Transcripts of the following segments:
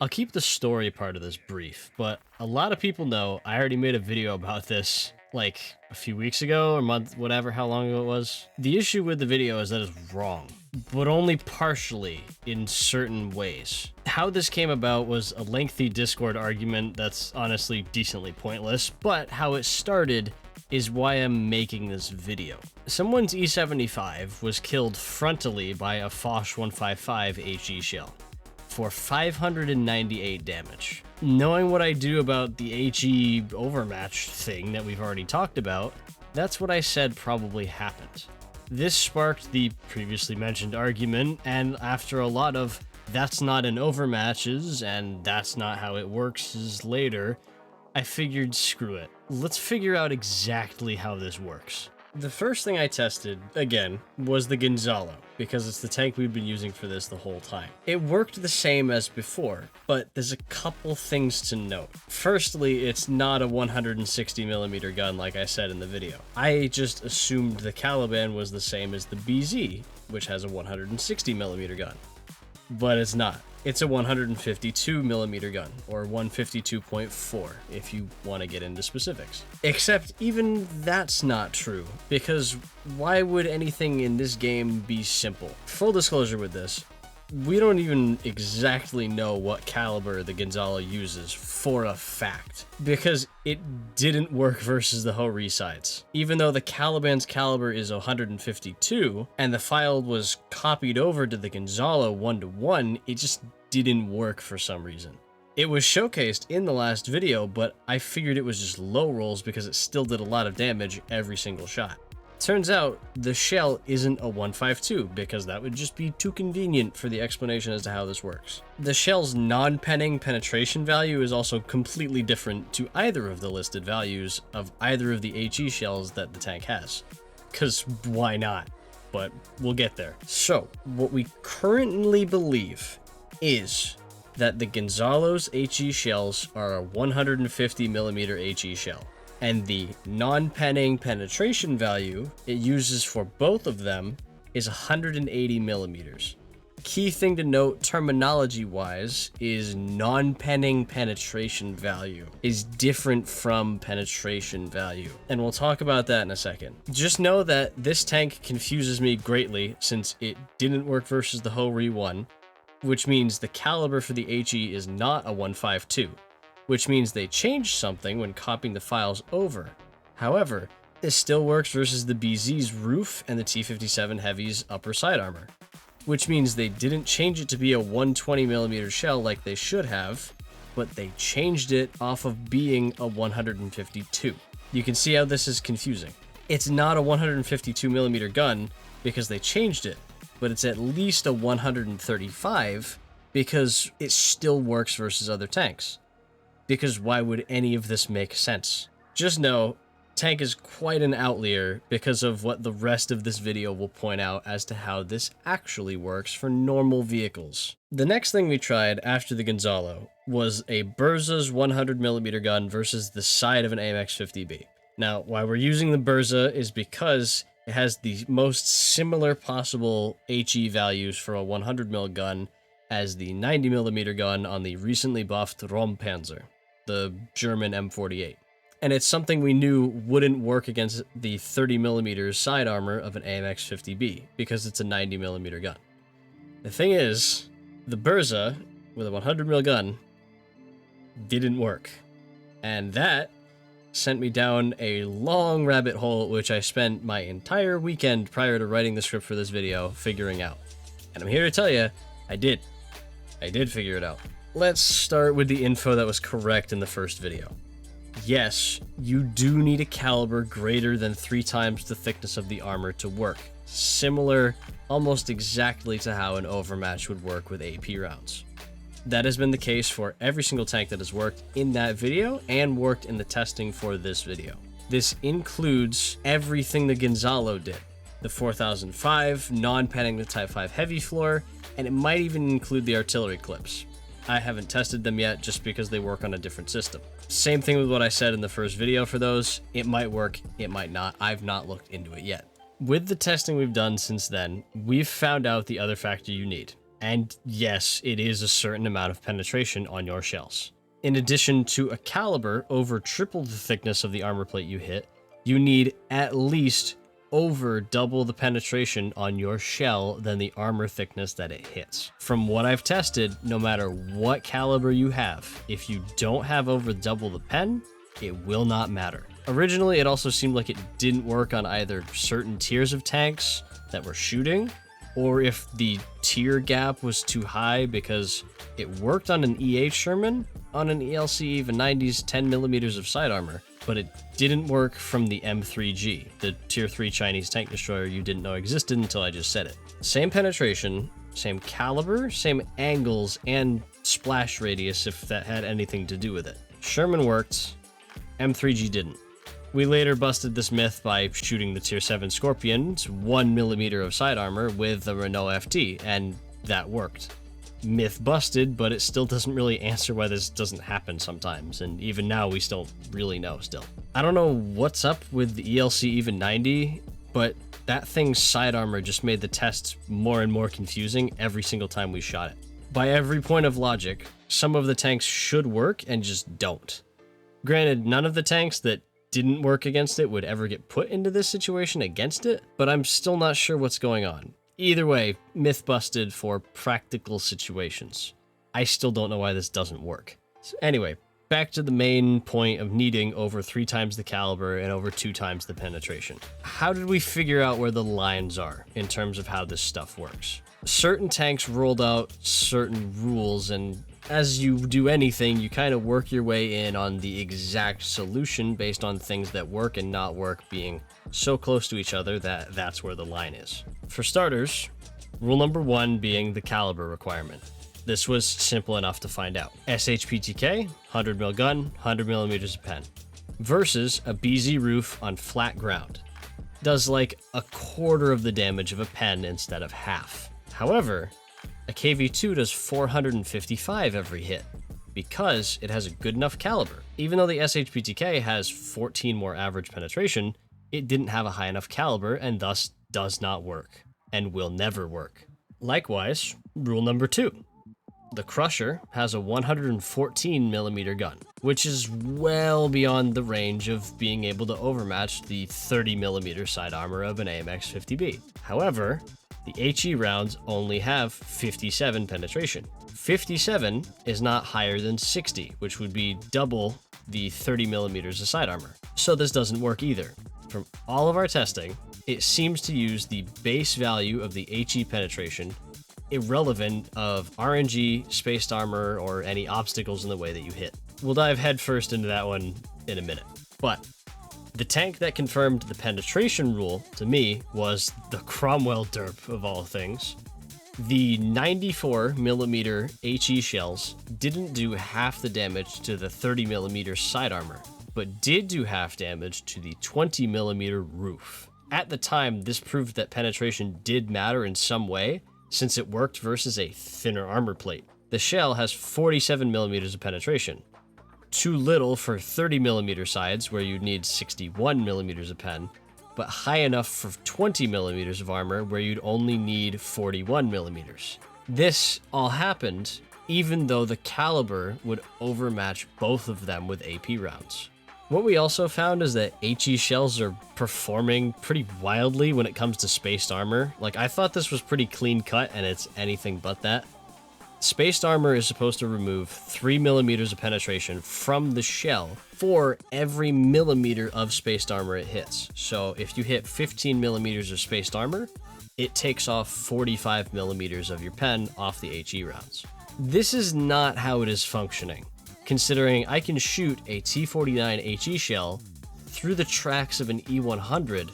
I'll keep the story part of this brief, but a lot of people know I already made a video about this like a few weeks ago or month, whatever, how long ago it was. The issue with the video is that it's wrong, but only partially in certain ways. How this came about was a lengthy Discord argument that's honestly decently pointless, but how it started is why I'm making this video. Someone's E75 was killed frontally by a F.O.O.L 155 HE shell for 598 damage. Knowing what I do about the HE overmatch thing that we've already talked about, that's what I said probably happened. This sparked the previously mentioned argument, and after a lot of that's not an overmatches and that's not how it works later, I figured screw it. Let's figure out exactly how this works. The first thing I tested, again, was the Gonzalo, because it's the tank we've been using for this the whole time. It worked the same as before, but there's a couple things to note. Firstly, it's not a 160mm gun like I said in the video. I just assumed the Caliban was the same as the BZ, which has a 160mm gun. But it's not. It's a 152mm gun, or 152.4 if you want to get into specifics. Except even that's not true, because why would anything in this game be simple? Full disclosure with this, we don't even exactly know what caliber the Gonzalo uses for a fact, because it didn't work versus the Ho-Re sides. Even though the Caliban's caliber is 152, and the file was copied over to the Gonzalo 1-to-1, it just didn't work for some reason. It was showcased in the last video, but I figured it was just low rolls because it still did a lot of damage every single shot. Turns out, the shell isn't a 152, because that would just be too convenient for the explanation as to how this works. The shell's non-penning penetration value is also completely different to either of the listed values of either of the HE shells that the tank has. Cause why not? But we'll get there. So, what we currently believe is that the Gonzalo's HE shells are a 150mm HE shell, and the non-penning penetration value it uses for both of them is 180mm. Key thing to note terminology-wise is non-penning penetration value is different from penetration value, and we'll talk about that in a second. Just know that this tank confuses me greatly since it didn't work versus the Ho-Re 1, which means the caliber for the HE is not a 152. Which means they changed something when copying the files over. However, this still works versus the BZ's roof and the T-57 Heavy's upper side armor, which means they didn't change it to be a 120mm shell like they should have, but they changed it off of being a 152. You can see how this is confusing. It's not a 152mm gun because they changed it, but it's at least a 135 because it still works versus other tanks. Because why would any of this make sense? Just know, tank is quite an outlier because of what the rest of this video will point out as to how this actually works for normal vehicles. The next thing we tried after the Gonzalo was a Berza's 100mm gun versus the side of an AMX-50B. Now, why we're using the Berza is because it has the most similar possible HE values for a 100mm gun as the 90mm gun on the recently buffed Rompanzer, the German M48. And it's something we knew wouldn't work against the 30mm side armor of an AMX-50B, because it's a 90mm gun. The thing is, the Berza, with a 100mm gun, didn't work. And that sent me down a long rabbit hole, which I spent my entire weekend prior to writing the script for this video figuring out. And I'm here to tell you, I did figure it out. Let's start with the info that was correct in the first video. Yes, you do need a caliber greater than 3 times the thickness of the armor to work. Similar, almost exactly to how an overmatch would work with AP rounds. That has been the case for every single tank that has worked in that video and worked in the testing for this video. This includes everything the Gonzalo did. The 4005, non-penning the Type 5 heavy floor, and it might even include the artillery clips. I haven't tested them yet just because they work on a different system. Same thing with what I said in the first video for those. It might work, it might not. I've not looked into it yet. With the testing we've done since then, we've found out the other factor you need, And yes, it is a certain amount of penetration on your shells. In addition to a caliber over triple the thickness of the armor plate you hit, you need at least over double the penetration on your shell than the armor thickness that it hits. From what I've tested, no matter what caliber you have, if you don't have over double the pen, it will not matter. Originally, it also seemed like it didn't work on either certain tiers of tanks that were shooting, or if the tier gap was too high, because it worked on an EH Sherman, on an ELC even 90s 10mm of side armor, but it didn't work from the M3G, the tier 3 Chinese tank destroyer you didn't know existed until I just said it. Same penetration, same caliber, same angles, and splash radius if that had anything to do with it. Sherman worked, M3G didn't. We later busted this myth by shooting the tier 7 Scorpion's 1mm of side armor with the Renault FT, and that worked. Myth busted, but it still doesn't really answer why this doesn't happen sometimes, and even now we still really know still. I don't know what's up with the ELC even 90, but that thing's side armor just made the tests more and more confusing every single time we shot it. By every point of logic, some of the tanks should work and just don't. Granted, none of the tanks that didn't work against it would ever get put into this situation against it, but I'm still not sure what's going on. Either way, myth busted for practical situations. I still don't know why this doesn't work. So anyway, back to the main point of needing over 3 times the caliber and over 2 times the penetration. How did we figure out where the lines are in terms of how this stuff works? Certain tanks rolled out certain rules, and as you do anything, you kind of work your way in on the exact solution based on things that work and not work being so close to each other that that's where the line is. For starters, rule number 1 being the caliber requirement. This was simple enough to find out. SHPTK, 100mm gun, 100mm of pen, versus a BZ roof on flat ground. Does like a quarter of the damage of a pen instead of half. However, a KV2 does 455 every hit, because it has a good enough caliber. Even though the SHPTK has 14 more average penetration, it didn't have a high enough caliber and thus does not work, and will never work. Likewise, rule number 2. The Crusher has a 114mm gun, which is well beyond the range of being able to overmatch the 30mm side armor of an AMX 50B. However, the HE rounds only have 57 penetration. 57 is not higher than 60, which would be double the 30mm of side armor. So this doesn't work either. From all of our testing, it seems to use the base value of the HE penetration, irrelevant of RNG, spaced armor, or any obstacles in the way that you hit. We'll dive headfirst into that one in a minute. But the tank that confirmed the penetration rule, to me, was the Cromwell derp of all things. The 94mm HE shells didn't do half the damage to the 30mm side armor, but did do half damage to the 20mm roof. At the time, this proved that penetration did matter in some way, since it worked versus a thinner armor plate. The shell has 47mm of penetration. Too little for 30mm sides, where you'd need 61mm of pen, but high enough for 20mm of armor, where you'd only need 41mm. This all happened even though the caliber would overmatch both of them with AP rounds. What we also found is that HE shells are performing pretty wildly when it comes to spaced armor. Like, I thought this was pretty clean cut, and it's anything but that. Spaced armor is supposed to remove 3mm of penetration from the shell for every millimeter of spaced armor it hits. So if you hit 15mm of spaced armor, it takes off 45mm of your pen off the HE rounds. This is not how it is functioning, considering I can shoot a T49 HE shell through the tracks of an E100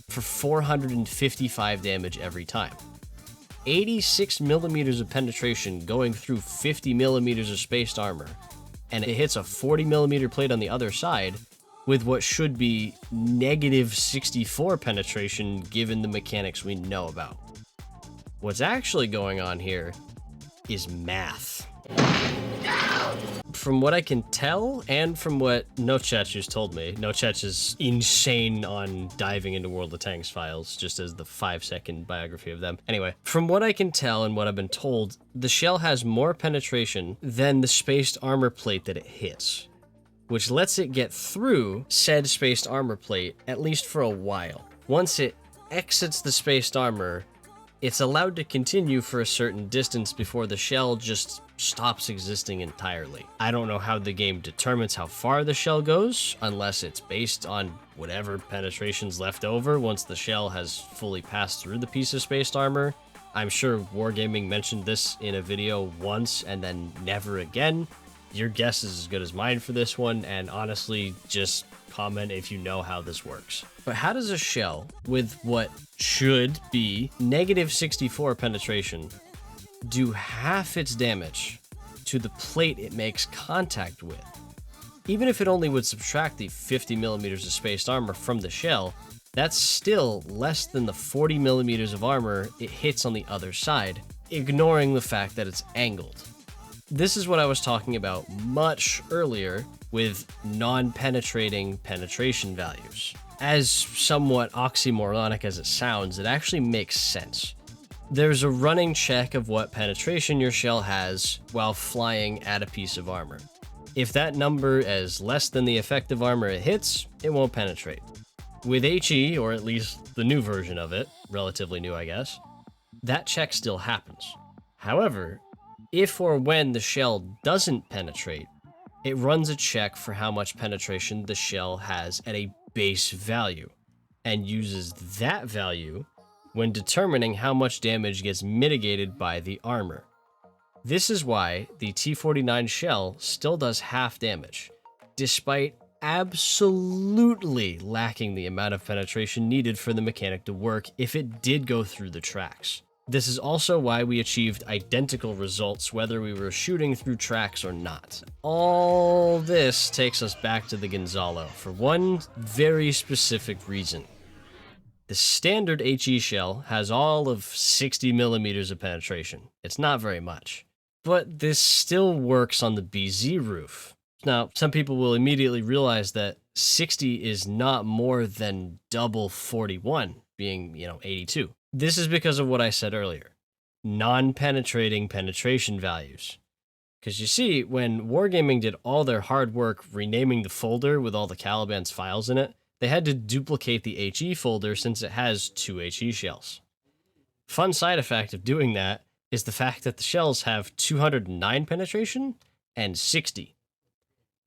for 455 damage every time. 86mm of penetration going through 50mm of spaced armor, and it hits a 40mm plate on the other side with what should be negative 64 penetration given the mechanics we know about. What's actually going on here is math. From what I can tell, and from what Nochech has told me, Nochech is insane on diving into World of Tanks files, just as the 5-second biography of them. Anyway, from what I can tell and what I've been told, the shell has more penetration than the spaced armor plate that it hits, which lets it get through said spaced armor plate, at least for a while. Once it exits the spaced armor, it's allowed to continue for a certain distance before the shell just stops existing entirely. I don't know how the game determines how far the shell goes, unless it's based on whatever penetration's left over once the shell has fully passed through the piece of spaced armor. I'm sure Wargaming mentioned this in a video once and then never again. Your guess is as good as mine for this one, and honestly, just comment if you know how this works. But how does a shell with what should be -64 penetration do half its damage to the plate it makes contact with? Even if it only would subtract the 50 millimeters of spaced armor from the shell, that's still less than the 40 millimeters of armor it hits on the other side, ignoring the fact that it's angled. This is what I was talking about much earlier with non-penetrating penetration values. As somewhat oxymoronic as it sounds, it actually makes sense. There's a running check of what penetration your shell has while flying at a piece of armor. If that number is less than the effective armor it hits, it won't penetrate. With HE, or at least the new version of it, relatively new I guess, that check still happens. However, if or when the shell doesn't penetrate, it runs a check for how much penetration the shell has at a base value, and uses that value when determining how much damage gets mitigated by the armor. This is why the T-49 shell still does half damage, despite absolutely lacking the amount of penetration needed for the mechanic to work if it did go through the tracks. This is also why we achieved identical results whether we were shooting through tracks or not. All this takes us back to the Gonzalo for one very specific reason. The standard HE shell has all of 60 millimeters of penetration. It's not very much. But this still works on the BZ roof. Now, some people will immediately realize that 60 is not more than double 41, being, 82. This is because of what I said earlier, non-penetrating penetration values. Because you see, when Wargaming did all their hard work renaming the folder with all the Caliban's files in it, they had to duplicate the HE folder since it has 2 HE shells. Fun side effect of doing that is the fact that the shells have 209 penetration and 60.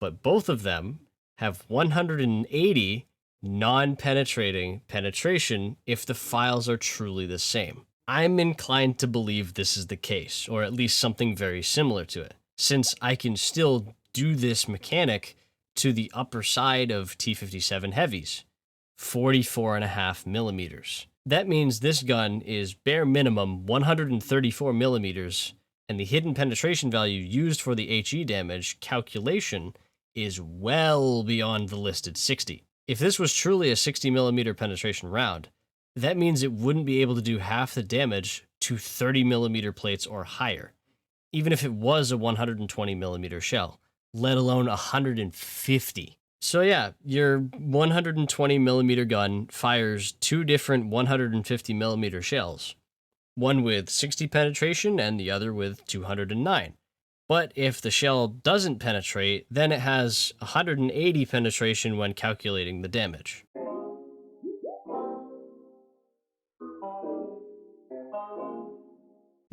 But both of them have 180 non-penetrating penetration if the files are truly the same. I'm inclined to believe this is the case, or at least something very similar to it, since I can still do this mechanic to the upper side of T-57 heavies, 44.5 millimeters. That means this gun is bare minimum 134 millimeters, and the hidden penetration value used for the HE damage calculation is well beyond the listed 60. If this was truly a 60 millimeter penetration round, that means it wouldn't be able to do half the damage to 30 millimeter plates or higher, even if it was a 120 millimeter shell, let alone 150. So yeah, your 120 millimeter gun fires 2 different 150 millimeter shells, one with 60 penetration and the other with 209. But if the shell doesn't penetrate, then it has 180 penetration when calculating the damage.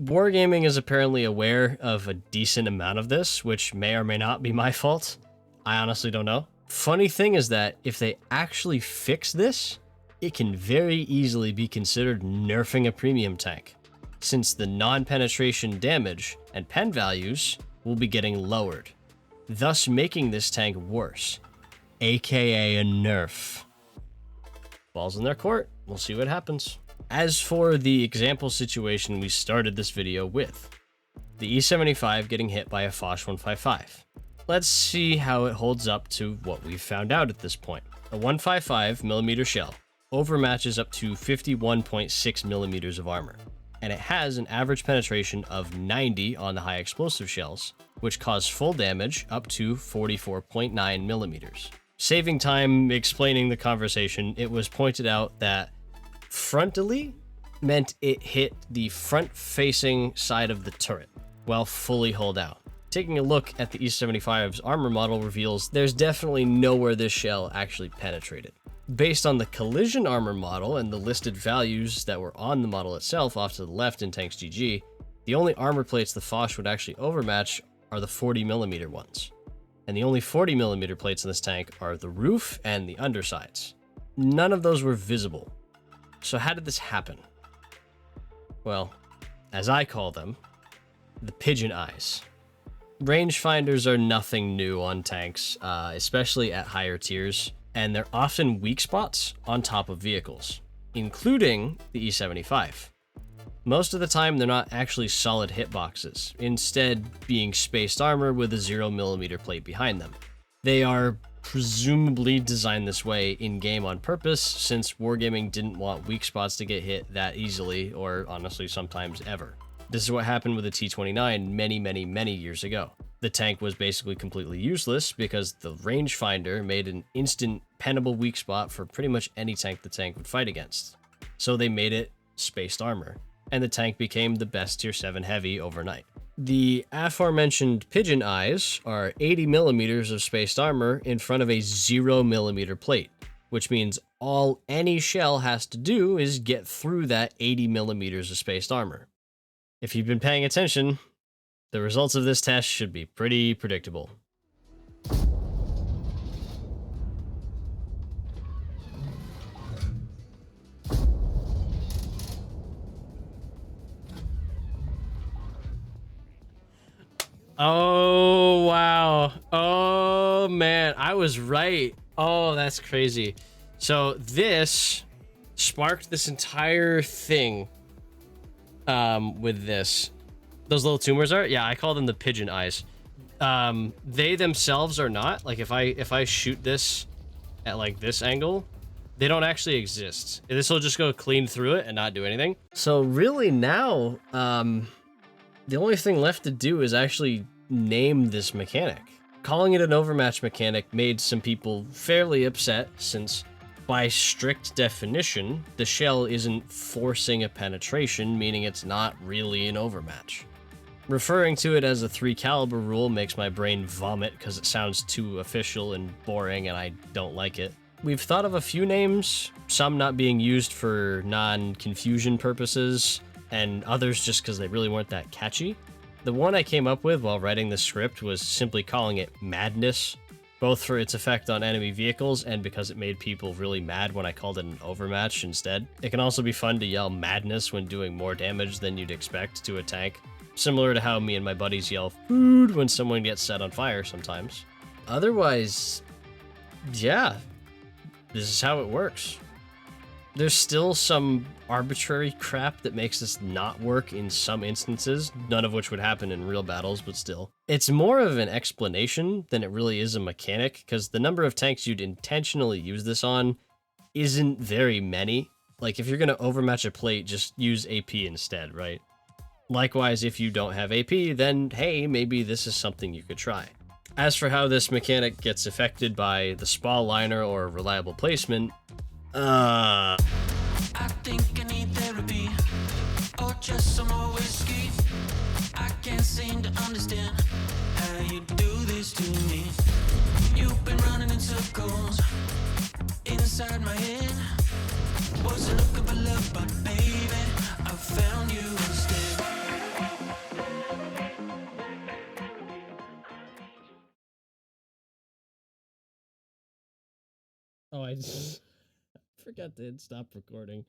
Wargaming is apparently aware of a decent amount of this, which may or may not be my fault. I honestly don't know. Funny thing is that if they actually fix this, it can very easily be considered nerfing a premium tank, since the non-penetration damage and pen values will be getting lowered, thus making this tank worse, aka a nerf. Ball's in their court, we'll see what happens. As for the example situation we started this video with, the E75 getting hit by a F.O.O.L 155. Let's see how it holds up to what we've found out at this point. A 155mm shell overmatches up to 51.6 millimeters of armor, and it has an average penetration of 90 on the high explosive shells which caused full damage up to 44.9 millimeters. Saving time explaining the conversation, it was pointed out that frontally meant it hit the front-facing side of the turret while fully hulled out. Taking a look at the E-75's armor model reveals there's definitely nowhere this shell actually penetrated. Based on the collision armor model and the listed values that were on the model itself off to the left in Tanks GG, the only armor plates the F.O.O.L would actually overmatch are the 40mm ones. And the only 40mm plates in this tank are the roof and the undersides. None of those were visible. So how did this happen? Well, as I call them, the pigeon eyes. Rangefinders are nothing new on tanks, especially at higher tiers, and they're often weak spots on top of vehicles, including the E-75. Most of the time, they're not actually solid hitboxes, instead being spaced armor with a 0mm plate behind them. They are presumably designed this way in-game on purpose, since Wargaming didn't want weak spots to get hit that easily, or honestly sometimes ever. This is what happened with the T-29 many years ago. The tank was basically completely useless because the rangefinder made an instant pennable weak spot for pretty much any tank the tank would fight against. So they made it spaced armor, and the tank became the best tier 7 heavy overnight. The aforementioned pigeon eyes are 80mm of spaced armor in front of a 0mm plate, which means all any shell has to do is get through that 80mm of spaced armor. If you've been paying attention, the results of this test should be pretty predictable. Oh, wow. Oh, man. I was right. Oh, that's crazy. So this sparked this entire thing with this. Those little tumors are? Yeah, I call them the pigeon eyes. They themselves are not. Like, if I shoot this at, like, this angle, they don't actually exist. This will just go clean through it and not do anything. So really now, the only thing left to do is actually name this mechanic. Calling it an overmatch mechanic made some people fairly upset, since by strict definition, the shell isn't forcing a penetration, meaning it's not really an overmatch. Referring to it as a 3 caliber rule makes my brain vomit because it sounds too official and boring and I don't like it. We've thought of a few names, some not being used for non-confusion purposes, and others just because they really weren't that catchy. The one I came up with while writing the script was simply calling it Madness, both for its effect on enemy vehicles and because it made people really mad when I called it an overmatch instead. It can also be fun to yell Madness when doing more damage than you'd expect to a tank, similar to how me and my buddies yell food when someone gets set on fire sometimes. Otherwise, yeah, this is how it works. There's still some arbitrary crap that makes this not work in some instances, none of which would happen in real battles, but still. It's more of an explanation than it really is a mechanic, because the number of tanks you'd intentionally use this on isn't very many. Like, if you're going to overmatch a plate, just use AP instead, right? Likewise, if you don't have AP, then hey, maybe this is something you could try. As for how this mechanic gets affected by the SPA liner or reliable placement, I think I need therapy, or just some more whiskey. I can't seem to understand how you do this to me. You've been running in circles inside my head. Wasn't looking for love, but baby, I found you instead. Oh, I just forgot to hit stop recording.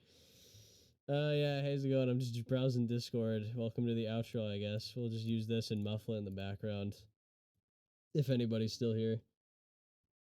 Yeah, how's it going? I'm just browsing Discord. Welcome to the outro, I guess. We'll just use this and muffle it in the background, if anybody's still here.